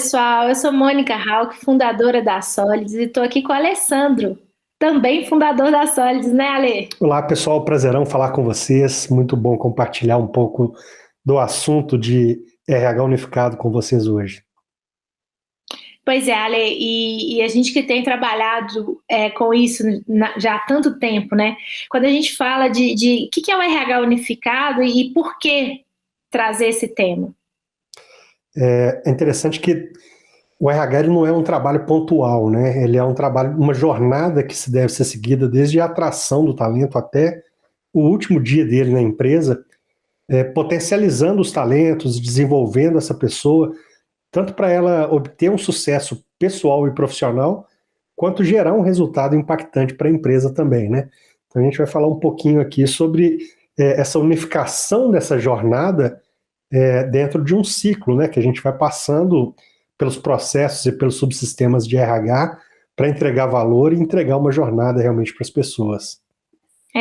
pessoal, eu sou Mônica Hauck, fundadora da Solids, e estou aqui com o Alessandro, também fundador da Solids, né, Ale? Olá, pessoal, prazerão falar com vocês. Muito bom compartilhar um pouco do assunto de RH unificado com vocês hoje. Pois é, Ale, e a gente que tem trabalhado com isso já há tanto tempo, né? Quando a gente fala de o que é o RH unificado e por que trazer esse tema? É interessante que o RH ele não é um trabalho pontual, né? Ele é um trabalho, uma jornada que se deve ser seguida desde a atração do talento até o último dia dele na empresa, potencializando os talentos, desenvolvendo essa pessoa, tanto para ela obter um sucesso pessoal e profissional, quanto gerar um resultado impactante para a empresa também, né? Então a gente vai falar um pouquinho aqui sobre essa unificação dessa jornada dentro de um ciclo, né? Que a gente vai passando pelos processos e pelos subsistemas de RH para entregar valor e entregar uma jornada realmente para as pessoas.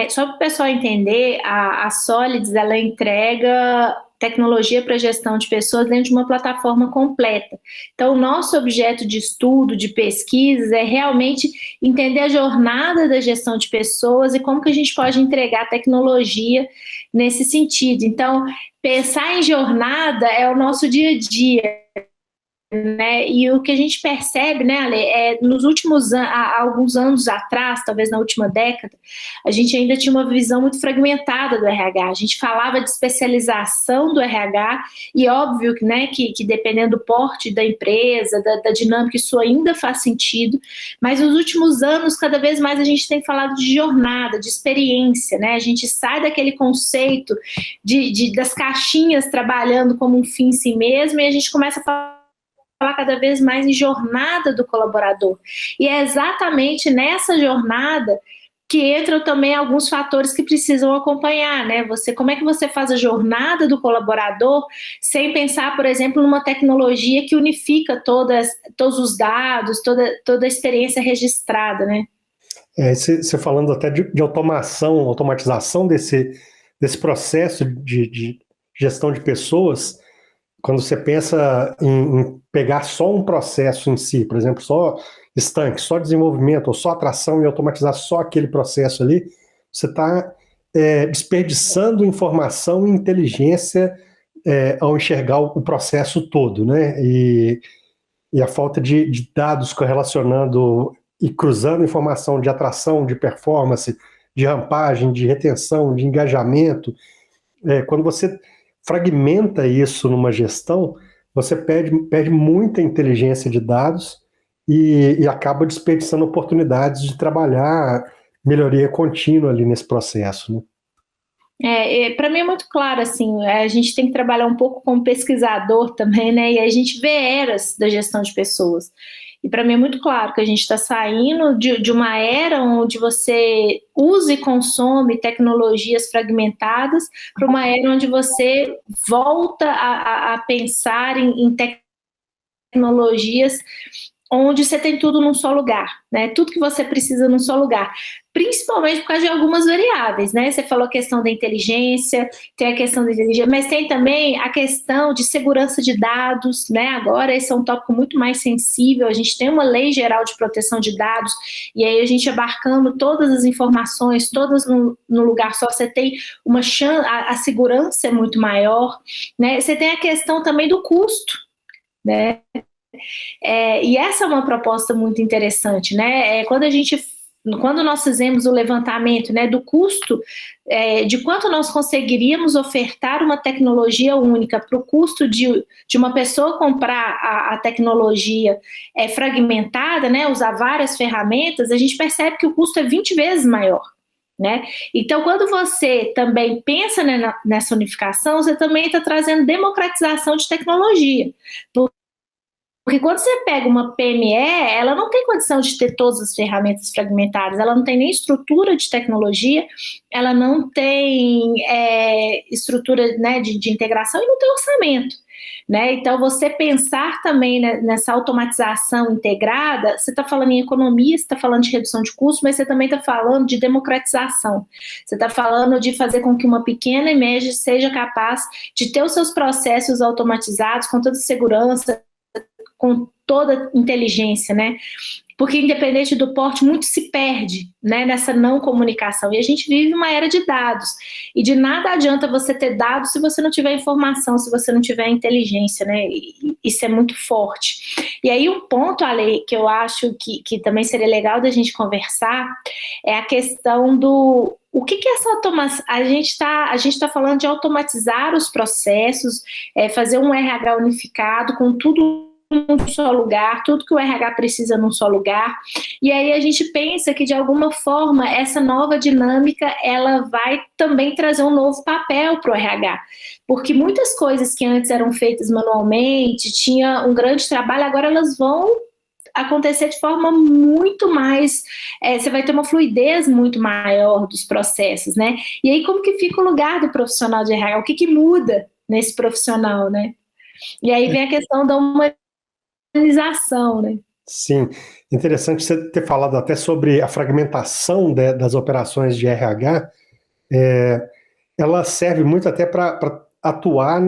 Só para o pessoal entender, a Solids ela entrega tecnologia para gestão de pessoas dentro de uma plataforma completa. Então, o nosso objeto de estudo, de pesquisa, é realmente entender a jornada da gestão de pessoas e como que a gente pode entregar tecnologia nesse sentido. Então, pensar em jornada é o nosso dia a dia. Né? E o que a gente percebe, né, Ale, nos últimos há alguns anos atrás, talvez na última década, a gente ainda tinha uma visão muito fragmentada do RH. A gente falava de especialização do RH e óbvio, né, que dependendo do porte da empresa, da dinâmica, isso ainda faz sentido, mas nos últimos anos, cada vez mais a gente tem falado de jornada, de experiência, né? A gente sai daquele conceito das caixinhas trabalhando como um fim em si mesmo e a gente começa a falar cada vez mais em jornada do colaborador. E é exatamente nessa jornada que entram também alguns fatores que precisam acompanhar, né? Como é que você faz a jornada do colaborador sem pensar, por exemplo, numa tecnologia que unifica todos os dados, toda a experiência registrada, né? Você falando até de automatização desse processo de gestão de pessoas. Quando você pensa em pegar só um processo em si, por exemplo, só estanque, só desenvolvimento, ou só atração e automatizar só aquele processo ali, você está desperdiçando informação e inteligência ao enxergar o processo todo, né? E a falta de dados correlacionando e cruzando informação de atração, de performance, de rampagem, de retenção, de engajamento. Quando você fragmenta isso numa gestão, você perde muita inteligência de dados e acaba desperdiçando oportunidades de trabalhar melhoria contínua ali nesse processo, né? Para mim é muito claro, assim, a gente tem que trabalhar um pouco como pesquisador também, né? E a gente vê eras da gestão de pessoas. E para mim é muito claro que a gente está saindo de uma era onde você usa e consome tecnologias fragmentadas para uma era onde você volta a pensar em tecnologias onde você tem tudo num só lugar, né? Tudo que você precisa num só lugar. Principalmente por causa de algumas variáveis, né? Você falou a questão da inteligência, tem a questão da inteligência, mas tem também a questão de segurança de dados, né? Agora esse é um tópico muito mais sensível, a gente tem uma lei geral de proteção de dados, e aí a gente abarcando todas as informações, todas no lugar só, você tem uma chance, a segurança é muito maior, né? Você tem a questão também do custo, né? E essa é uma proposta muito interessante, né? Quando nós fizemos o levantamento, né, do custo, de quanto nós conseguiríamos ofertar uma tecnologia única para o custo de uma pessoa comprar a tecnologia fragmentada, né, usar várias ferramentas, a gente percebe que o custo é 20 vezes maior. Né? Então, quando você também pensa nessa unificação, você também está trazendo democratização de tecnologia. Porque quando você pega uma PME, ela não tem condição de ter todas as ferramentas fragmentadas, ela não tem nem estrutura de tecnologia, ela não tem estrutura, né, de integração e não tem orçamento. Né? Então, você pensar também nessa automatização integrada, você está falando em economia, você está falando de redução de custos, mas você também está falando de democratização. Você está falando de fazer com que uma pequena e média seja capaz de ter os seus processos automatizados com toda segurança, com toda inteligência, né? Porque independente do porte, muito se perde, né, nessa não comunicação. E a gente vive uma era de dados. E de nada adianta você ter dados se você não tiver informação, se você não tiver inteligência, né? E isso é muito forte. E aí um ponto, Ale, que eu acho que também seria legal da gente conversar é a questão do... O que é essa automação? A gente tá falando de automatizar os processos, fazer um RH unificado com tudo num só lugar, tudo que o RH precisa num só lugar, e aí a gente pensa que de alguma forma essa nova dinâmica ela vai também trazer um novo papel para o RH, porque muitas coisas que antes eram feitas manualmente, tinha um grande trabalho, agora elas vão acontecer de forma muito mais, você vai ter uma fluidez muito maior dos processos, né? E aí como que fica o lugar do profissional de RH? O que muda nesse profissional, né? E aí vem a questão da humanização, né? Sim, interessante você ter falado até sobre a fragmentação das operações de RH. Ela serve muito até para atuar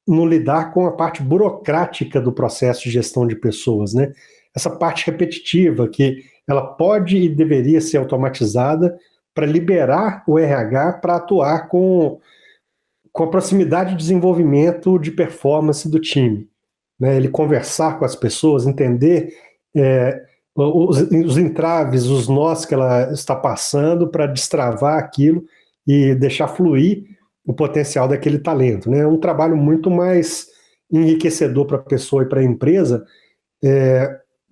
no lidar com a parte burocrática do processo de gestão de pessoas, né? Essa parte repetitiva que ela pode e deveria ser automatizada para liberar o RH para atuar com a proximidade de desenvolvimento de performance do time, né? Ele conversar com as pessoas, entender os entraves, os nós que ela está passando para destravar aquilo e deixar fluir o potencial daquele talento, né? É um trabalho muito mais enriquecedor para a pessoa e para a empresa,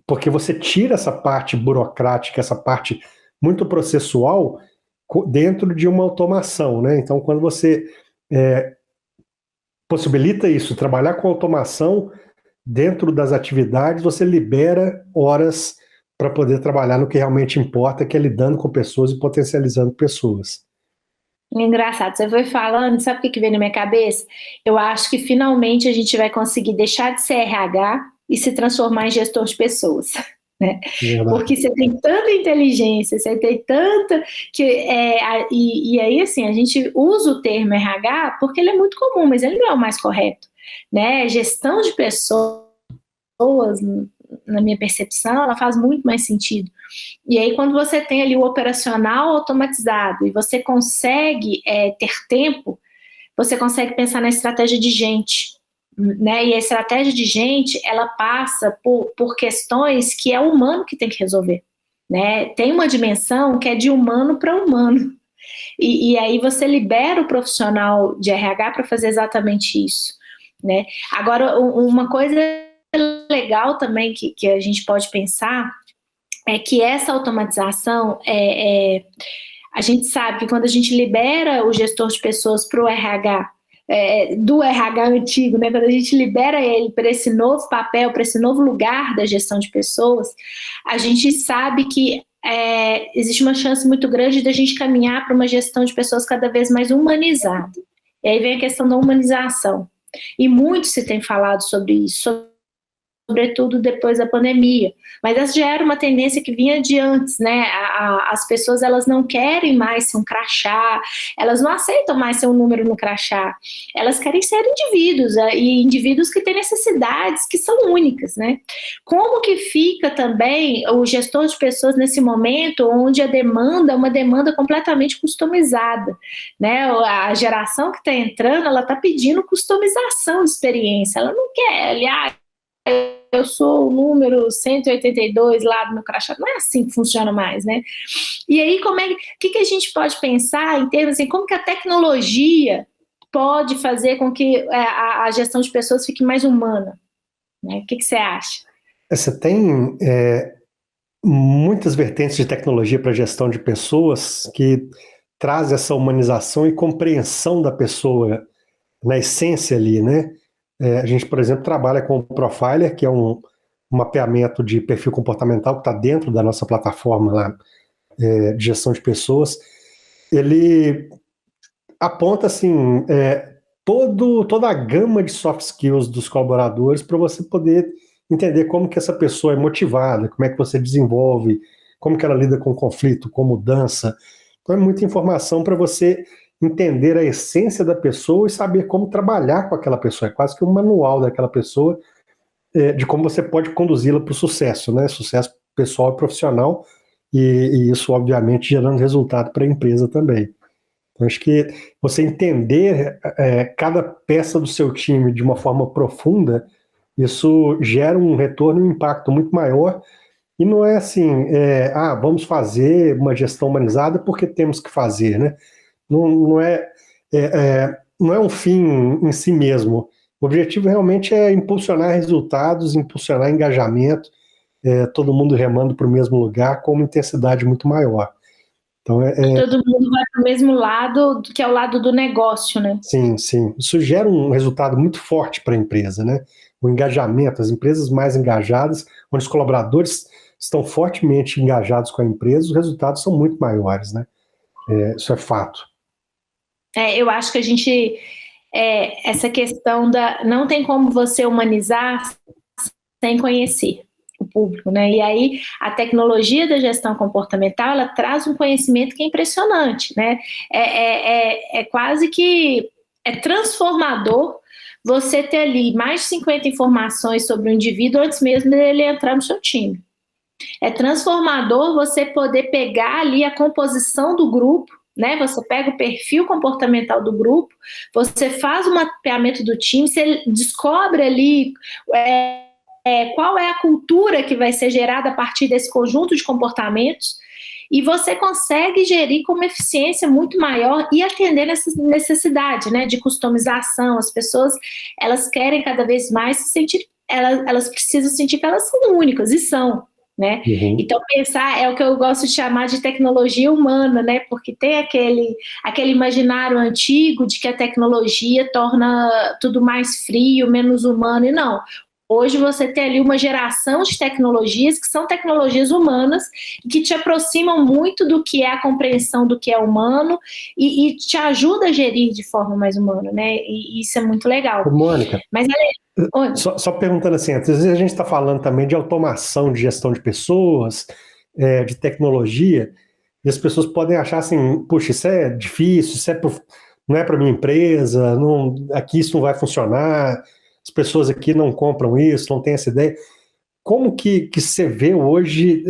porque você tira essa parte burocrática, essa parte muito processual dentro de uma automação, né? Então, quando você possibilita isso, trabalhar com automação dentro das atividades, você libera horas para poder trabalhar no que realmente importa, que é lidando com pessoas e potencializando pessoas. Engraçado, você foi falando, sabe o que veio na minha cabeça? Eu acho que finalmente a gente vai conseguir deixar de ser RH e se transformar em gestor de pessoas, né? Porque você tem tanta inteligência, você tem tanta... E aí, assim, a gente usa o termo RH porque ele é muito comum, mas ele não é o mais correto, né? Gestão de pessoas, na minha percepção, ela faz muito mais sentido. E aí, quando você tem ali o operacional automatizado e você consegue ter tempo, você consegue pensar na estratégia de gente, né? E a estratégia de gente, ela passa por questões que é o humano que tem que resolver, né? Tem uma dimensão que é de humano para humano. E aí você libera o profissional de RH para fazer exatamente isso, né? Agora, uma coisa legal também que a gente pode pensar é que essa automatização, a gente sabe que quando a gente libera o gestor de pessoas para o RH, do RH antigo, né, quando a gente libera ele para esse novo papel, para esse novo lugar da gestão de pessoas, a gente sabe que existe uma chance muito grande de a gente caminhar para uma gestão de pessoas cada vez mais humanizada. E aí vem a questão da humanização. E muito se tem falado sobre isso, sobretudo depois da pandemia, mas essa já era uma tendência que vinha de antes, né? As pessoas, elas não querem mais ser um crachá, elas não aceitam mais ser um número no crachá, elas querem ser indivíduos, e indivíduos que têm necessidades que são únicas, né? Como que fica também o gestor de pessoas nesse momento onde a demanda é uma demanda completamente customizada, né? A geração que está entrando, ela está pedindo customização de experiência, ela não quer, aliás, eu sou o número 182 lá do meu crachá. Não é assim que funciona mais, né? E aí, o que a gente pode pensar em termos assim, como que a tecnologia pode fazer com que a gestão de pessoas fique mais humana? Né? O que você acha? Você tem muitas vertentes de tecnologia para gestão de pessoas que traz essa humanização e compreensão da pessoa na essência ali, né? A gente, por exemplo, trabalha com o Profiler, que é um mapeamento de perfil comportamental que está dentro da nossa plataforma lá, de gestão de pessoas. Ele aponta assim, toda a gama de soft skills dos colaboradores para você poder entender como que essa pessoa é motivada, como é que você desenvolve, como que ela lida com conflito, com mudança. Então é muita informação para você entender a essência da pessoa e saber como trabalhar com aquela pessoa. É quase que um manual daquela pessoa de como você pode conduzi-la para o sucesso, né? Sucesso pessoal e profissional, e isso, obviamente, gerando resultado para a empresa também. Então, acho que você entender cada peça do seu time de uma forma profunda, isso gera um retorno e um impacto muito maior. E não é assim, vamos fazer uma gestão humanizada porque temos que fazer, né? Não é um fim em si mesmo. O objetivo realmente é impulsionar resultados, impulsionar engajamento, todo mundo remando para o mesmo lugar com uma intensidade muito maior. Então, todo mundo vai para o mesmo lado, que é o lado do negócio, né? Sim, sim. Isso gera um resultado muito forte para a empresa, né? O engajamento, as empresas mais engajadas, onde os colaboradores estão fortemente engajados com a empresa, os resultados são muito maiores, né? Isso é fato. Eu acho que a gente, essa questão não tem como você humanizar sem conhecer o público, né? E aí a tecnologia da gestão comportamental, ela traz um conhecimento que é impressionante, né? Quase que transformador você ter ali mais de 50 informações sobre o indivíduo antes mesmo dele entrar no seu time. É transformador você poder pegar ali a composição do grupo, né? Você pega o perfil comportamental do grupo, você faz o mapeamento do time, você descobre ali qual é a cultura que vai ser gerada a partir desse conjunto de comportamentos, e você consegue gerir com uma eficiência muito maior e atender essa necessidade, né, de customização. As pessoas, elas querem cada vez mais se sentir, elas precisam sentir que elas são únicas, e são, né? Uhum. Então pensar é o que eu gosto de chamar de tecnologia humana, né? Porque tem aquele imaginário antigo de que a tecnologia torna tudo mais frio, menos humano, e não. Hoje você tem ali uma geração de tecnologias que são tecnologias humanas, que te aproximam muito do que é a compreensão do que é humano e te ajuda a gerir de forma mais humana, né? E isso é muito legal. Mônica, mas só perguntando assim, às vezes a gente está falando também de automação de gestão de pessoas, de tecnologia, e as pessoas podem achar assim, puxa, isso é difícil, não é para minha empresa, aqui isso não vai funcionar, as pessoas aqui não compram isso, não têm essa ideia. Como que você vê hoje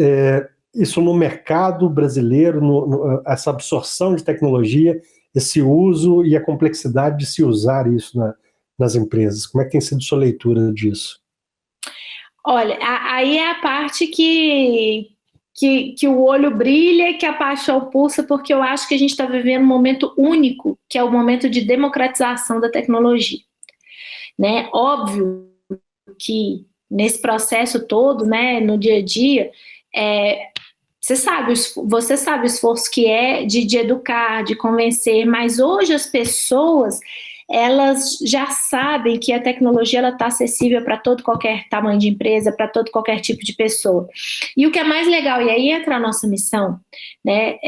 isso no mercado brasileiro, essa absorção de tecnologia, esse uso e a complexidade de se usar isso nas empresas? Como é que tem sido sua leitura disso? Olha, aí é a parte que o olho brilha, que a paixão pulsa, porque eu acho que a gente está vivendo um momento único, que é o momento de democratização da tecnologia. Né? Óbvio que nesse processo todo, né, no dia a dia, você sabe o esforço que é de educar, de convencer, mas hoje as pessoas, elas já sabem que a tecnologia ela está acessível para todo qualquer tamanho de empresa, para todo qualquer tipo de pessoa. E o que é mais legal, e aí entra a nossa missão, né,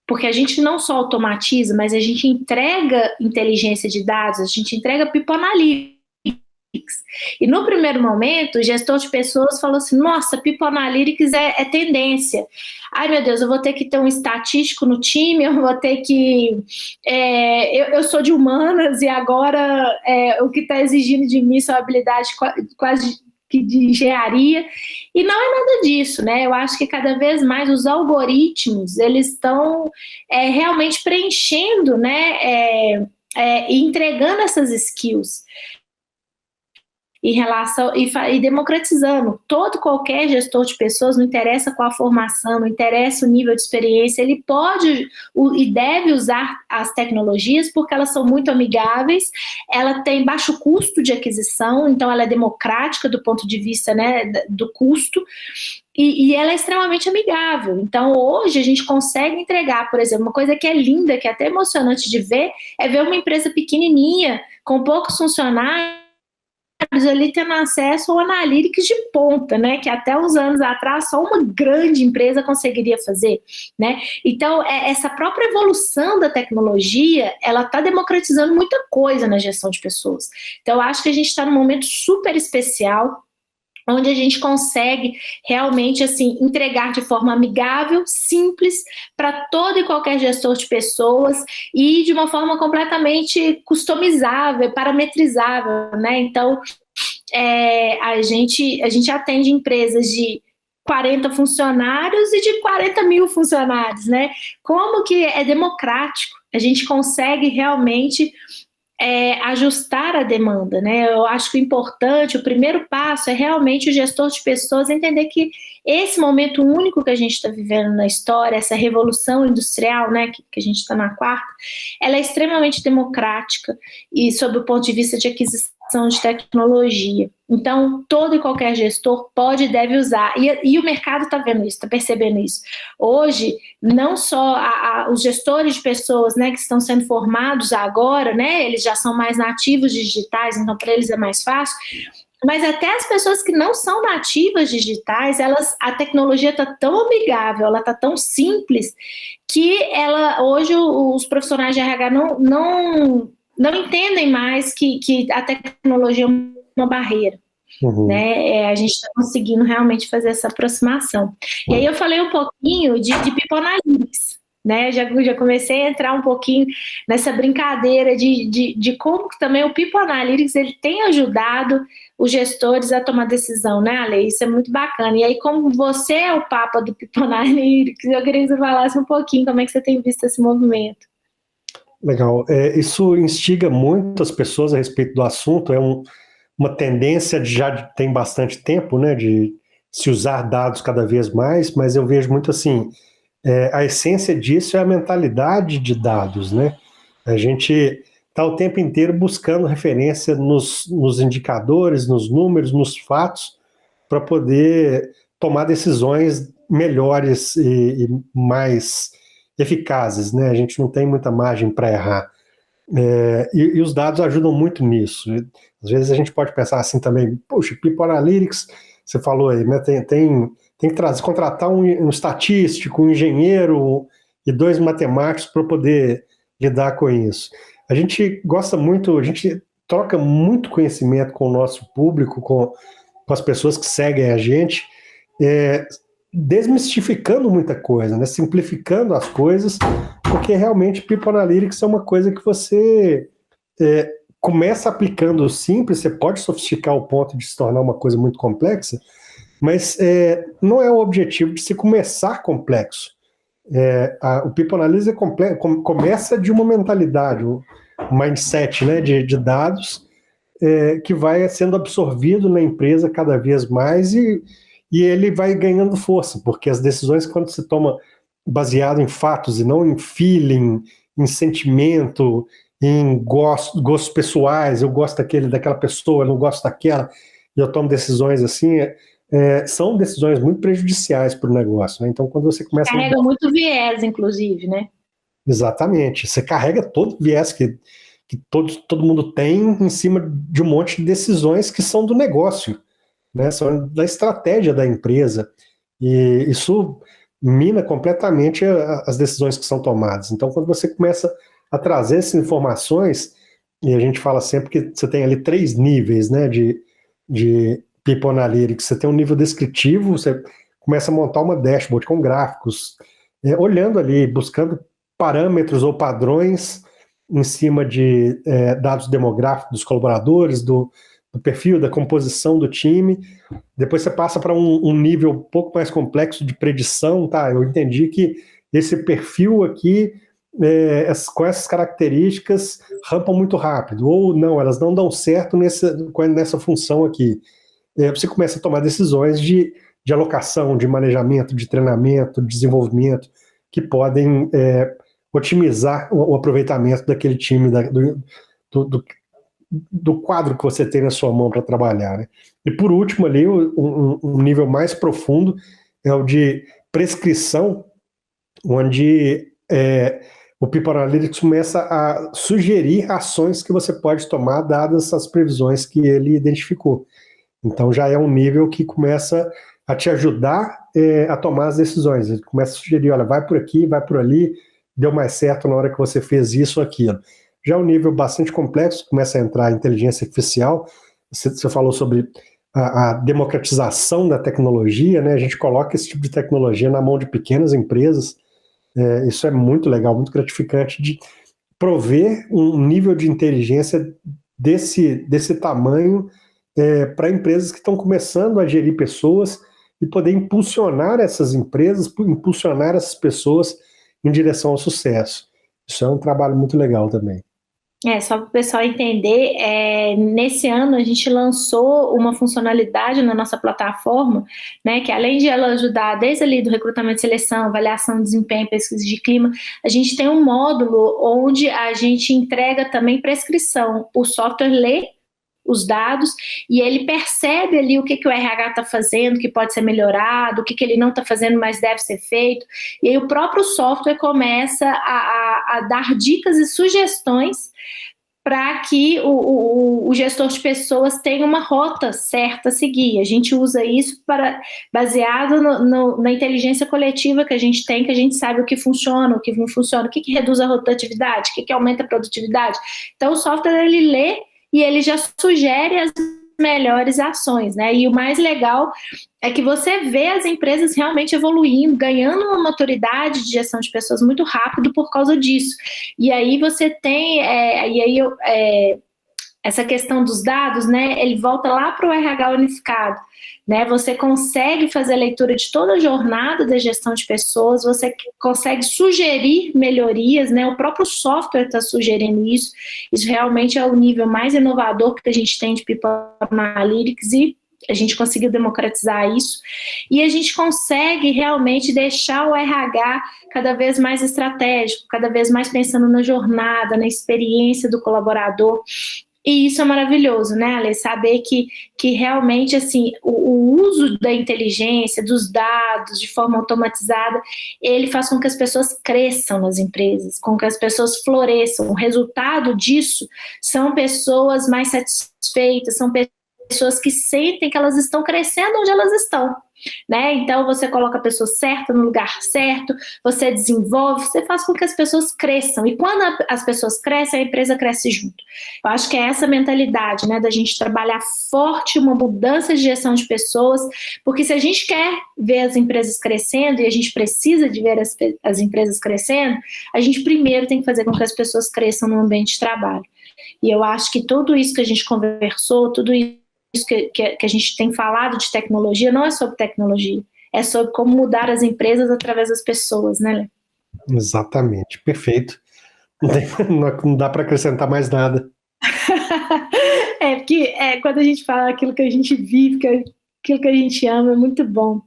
porque a gente não só automatiza, mas a gente entrega inteligência de dados, a gente entrega People Analytics. E no primeiro momento, o gestor de pessoas falou assim, nossa, People Analytics é tendência. Ai, meu Deus, eu vou ter que ter um estatístico no time, eu vou ter que... eu sou de humanas e agora o que está exigindo de mim são habilidades quase de engenharia, e não é nada disso, né? Eu acho que cada vez mais os algoritmos, eles estão realmente preenchendo, né? E entregando essas skills em relação e democratizando. Qualquer gestor de pessoas, não interessa qual a formação, não interessa o nível de experiência, ele pode e deve usar as tecnologias porque elas são muito amigáveis, ela tem baixo custo de aquisição, então ela é democrática do ponto de vista, né, do custo, e ela é extremamente amigável. Então hoje a gente consegue entregar, por exemplo, uma coisa que é linda, que é até emocionante de ver, é ver uma empresa pequenininha, com poucos funcionários, ali tendo acesso ao Analytics de ponta, né, que até uns anos atrás só uma grande empresa conseguiria fazer, né? Então, essa própria evolução da tecnologia, ela está democratizando muita coisa na gestão de pessoas. Então, eu acho que a gente está num momento super especial, onde a gente consegue realmente assim entregar de forma amigável, simples, para todo e qualquer gestor de pessoas e de uma forma completamente customizável, parametrizável, né? Então, a gente atende empresas de 40 funcionários e de 40 mil funcionários, né? Como que é democrático, a gente consegue realmente ajustar a demanda, né? Eu acho que o importante, o primeiro passo é realmente o gestor de pessoas entender que esse momento único que a gente está vivendo na história, essa revolução industrial, né, que a gente está na quarta, ela é extremamente democrática e sob o ponto de vista de aquisição de tecnologia. Então, todo e qualquer gestor pode e deve usar. E o mercado está vendo isso, está percebendo isso. Hoje, não só os gestores de pessoas, né, que estão sendo formados agora, né, eles já são mais nativos digitais, então para eles é mais fácil, mas até as pessoas que não são nativas digitais, a tecnologia está tão amigável, ela está tão simples, que hoje os profissionais de RH não entendem mais que a tecnologia é uma barreira. Uhum. Né? A gente está conseguindo realmente fazer essa aproximação. E aí eu falei um pouquinho de People Analytics, né? Já comecei a entrar um pouquinho nessa brincadeira de como que também o People Analytics ele tem ajudado os gestores a tomar decisão, né, Ale? Isso é muito bacana. E aí, como você é o papa do People Analytics, eu queria que você falasse um pouquinho como é que você tem visto esse movimento. Legal. Isso instiga muitas pessoas a respeito do assunto, uma tendência já tem bastante tempo, né, de se usar dados cada vez mais, mas eu vejo muito assim, a essência disso é a mentalidade de dados, né? A gente está o tempo inteiro buscando referência nos indicadores, nos números, nos fatos, para poder tomar decisões melhores e mais eficazes, né? A gente não tem muita margem para errar. E os dados ajudam muito nisso. Às vezes a gente pode pensar assim também, poxa, People Analytics, você falou aí, né? Tem que contratar um estatístico, um engenheiro e 2 matemáticos para poder lidar com isso. A gente gosta muito, a gente troca muito conhecimento com o nosso público, com as pessoas que seguem a gente, desmistificando muita coisa, né? Simplificando as coisas, porque realmente People Analytics é uma coisa que você começa aplicando simples, você pode sofisticar ao ponto de se tornar uma coisa muito complexa, mas não é o objetivo de se começar complexo. O People Analytics começa de uma mentalidade, um mindset, né, de dados que vai sendo absorvido na empresa cada vez mais e ele vai ganhando força, porque as decisões, quando se toma baseado em fatos e não em feeling, em sentimento, em gostos pessoais, eu gosto daquela pessoa, eu não gosto daquela, e eu tomo decisões assim, são decisões muito prejudiciais para o negócio, né? Então, quando você começa... Carrega muito viés, inclusive, né? Exatamente, você carrega todo o viés que todo mundo tem em cima de um monte de decisões que são do negócio, né? São da estratégia da empresa, e isso mina completamente as decisões que são tomadas. Então, quando você começa a trazer essas informações, e a gente fala sempre que você tem ali 3 níveis, né, de People Analytics. Você tem um nível descritivo, você começa a montar uma dashboard com gráficos, olhando ali, buscando parâmetros ou padrões em cima de dados demográficos dos colaboradores, do perfil, da composição do time. Depois você passa para um nível um pouco mais complexo de predição, tá? Eu entendi que esse perfil aqui, com essas características, rampam muito rápido, ou não, elas não dão certo nessa função aqui. Você começa a tomar decisões de alocação, de manejamento, de treinamento, de desenvolvimento, que podem otimizar o aproveitamento daquele time, do quadro que você tem na sua mão para trabalhar, né? E por último ali, um nível mais profundo é o de prescrição, onde o People Analytics começa a sugerir ações que você pode tomar dadas as previsões que ele identificou. Então já é um nível que começa a te ajudar a tomar as decisões. Ele começa a sugerir, olha, vai por aqui, vai por ali, deu mais certo na hora que você fez isso ou aquilo. Já é um nível bastante complexo, começa a entrar a inteligência artificial. Você falou sobre a democratização da tecnologia, né? A gente coloca esse tipo de tecnologia na mão de pequenas empresas. Isso é muito legal, muito gratificante de prover um nível de inteligência desse tamanho para empresas que estão começando a gerir pessoas e poder impulsionar essas empresas, impulsionar essas pessoas em direção ao sucesso. Isso é um trabalho muito legal também. Só para o pessoal entender, nesse ano a gente lançou uma funcionalidade na nossa plataforma, né, que além de ela ajudar desde ali do recrutamento e seleção, avaliação de desempenho, pesquisa de clima, a gente tem um módulo onde a gente entrega também prescrição. O software lê os dados e ele percebe ali o que o RH está fazendo, que pode ser melhorado, o que ele não está fazendo, mas deve ser feito. E aí o próprio software começa a dar dicas e sugestões para que o gestor de pessoas tenha uma rota certa a seguir. A gente usa isso baseado na inteligência coletiva que a gente tem, que a gente sabe o que funciona, o que não funciona, o que reduz a rotatividade, o que aumenta a produtividade. Então o software ele lê e ele já sugere as melhores ações, né? E o mais legal é que você vê as empresas realmente evoluindo, ganhando uma maturidade de gestão de pessoas muito rápido por causa disso. E aí você tem, essa questão dos dados, né? Ele volta lá para o RH unificado, né? Você consegue fazer a leitura de toda a jornada da gestão de pessoas, você consegue sugerir melhorias, né? O próprio software está sugerindo isso. Isso realmente é o nível mais inovador que a gente tem de People Analytics e a gente conseguiu democratizar isso. E a gente consegue realmente deixar o RH cada vez mais estratégico, cada vez mais pensando na jornada, na experiência do colaborador. E isso é maravilhoso, né, Ale? Saber que realmente, assim, o uso da inteligência, dos dados, de forma automatizada, ele faz com que as pessoas cresçam nas empresas, com que as pessoas floresçam. O resultado disso são pessoas mais satisfeitas, são pessoas que sentem que elas estão crescendo onde elas estão, né? Então você coloca a pessoa certa no lugar certo, você desenvolve, você faz com que as pessoas cresçam, e quando as pessoas crescem, a empresa cresce junto. Eu acho que é essa mentalidade, né, da gente trabalhar forte uma mudança de gestão de pessoas, porque se a gente quer ver as empresas crescendo, e a gente precisa de ver as empresas crescendo, a gente primeiro tem que fazer com que as pessoas cresçam no ambiente de trabalho. E eu acho que tudo isso que a gente conversou, tudo isso que a gente tem falado de tecnologia, não é sobre tecnologia, é sobre como mudar as empresas através das pessoas, né, Lê? Exatamente, perfeito. Não dá para acrescentar mais nada. Porque quando a gente fala aquilo que a gente vive, aquilo que a gente ama, é muito bom.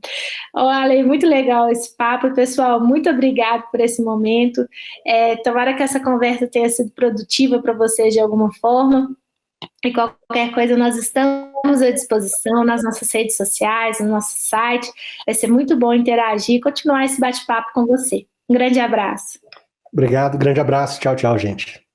Ale, muito legal esse papo, pessoal, muito obrigado por esse momento. Tomara que essa conversa tenha sido produtiva para vocês de alguma forma. E qualquer coisa, nós estamos à disposição nas nossas redes sociais, no nosso site. Vai ser muito bom interagir e continuar esse bate-papo com você. Um grande abraço. Obrigado, grande abraço. Tchau, tchau, gente.